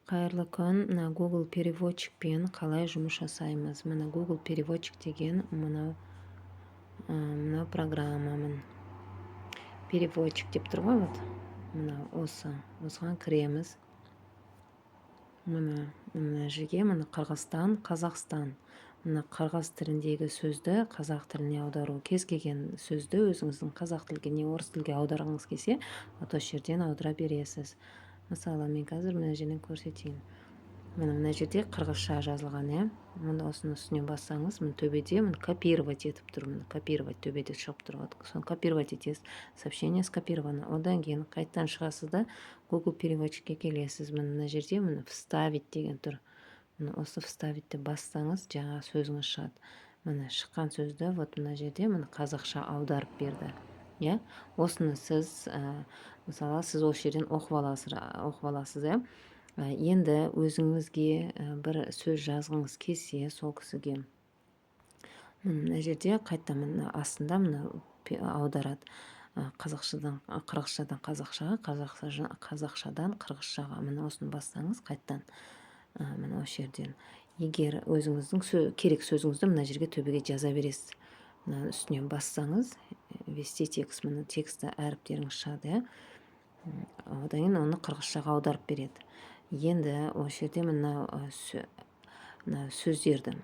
Қайырлы күн. Мына Google переводчикпен қалай жұмыс жасаймыз? Мына Google переводчик деген мына программамын. Переводчик деп тұр ғой, вот. Мына осыған кіреміз. Мына жерге Қырғызстан, Қазақстан. Мына қырғыз тіліндегі сөзді қазақ тіліне аудару. Кез келген сөзді өзіңіздің қазақ тілге не орыс тілге аударғыңыз келсе, осы жерден аудара бересіз. Мысалы, мен қазір мына жерден көрсетейін. Мына жерде қырғызша жазылған, Мында осыны үстіне бассаңыз, төбеде копировать етіп тұр. Копировать төбеде шығып тұр. Соны копировать етесіз. Сообщение скопировано. Одан кейін қайттан шығасыз да Google переводчикке келесіз. Мына жерде вставить деген тұр. Осы вставить деп бассаңыз, жаңа сөзіңіз шығады. Шыққан сөзді вот мына жерде қазақша аударып берді. Осыны сіз, мысалы, сіз осы жерден оқып аласыз, енді өзіңізге бір сөз жазғыңыз келсе, сол кісіге мына жерде қайттан астында аударады. Қырғызшадан қазақшаға, қазақшадан қырғызшаға. Осыны бассаңыз қайттан осы жерден. Егер өзіңіздің керек сөзіңізді мына жерге төбеге жаза бересіз. Үстінен бассаңыз, вести текст, тексті әріптеріңіз шығады, одан кейін оны қырғызшаға аударып береді. Енді осы жерде сөздерді,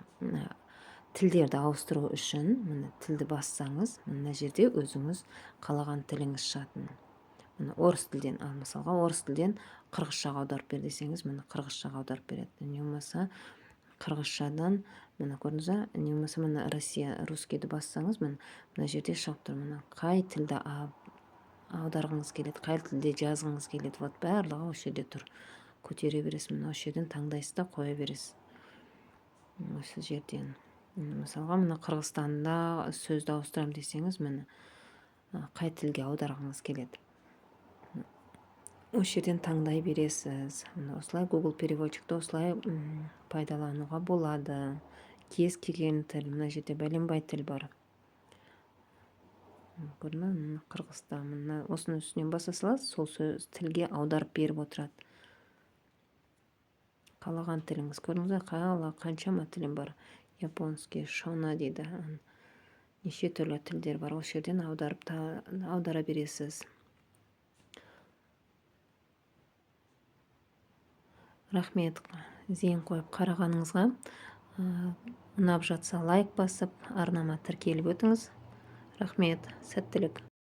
тілдерді ауыстыру үшін тілді бассаңыз, мына жерде өзіңіз қалаған тіліңіз шығатын. Орыс тілден, мысалға орыс тілден қырғызшаға аударып бер десеңіз, қырғызшаға аударып береді. Не болмаса қырғызшадан, көрдіңіз ба, не болмаса Россия, русскийді бассаңыз, мына жерде шығып тұр. Қай тілді аударғыңыз келеді, қай тілде жазғыңыз келеді, вот барлығы осы жерде тұр. Көтере бересіз, осы жерден таңдайсыз да қоя бересіз. Осы жерден. Мысалға, Қырғызстанда сөзді ауыстырам десеңіз, қай тілге аударғыңыз келеді. Осы жерден таңдай бересіз. Осылай Google переводчикті осылай пайдалануға болады. Кез келген тіл, мына жерде бәленбай тіл бар. Көрдіңіз, Қырғызстан, осының үстінен баса саласыз, сол сөз тілге аударып беріп отырады. Қалаған тіліңіз, көрдіңіз, қаншама тілім бар. Японский, шона дейді. Неше түрлі тілдер бар. Осы жерден аудара бересіз. Рахмет, зейін қойып қарағаныңызға. Ұнап жатса лайк басып, арнама тіркеліп өтіңіз. Рахмет, сәттілік.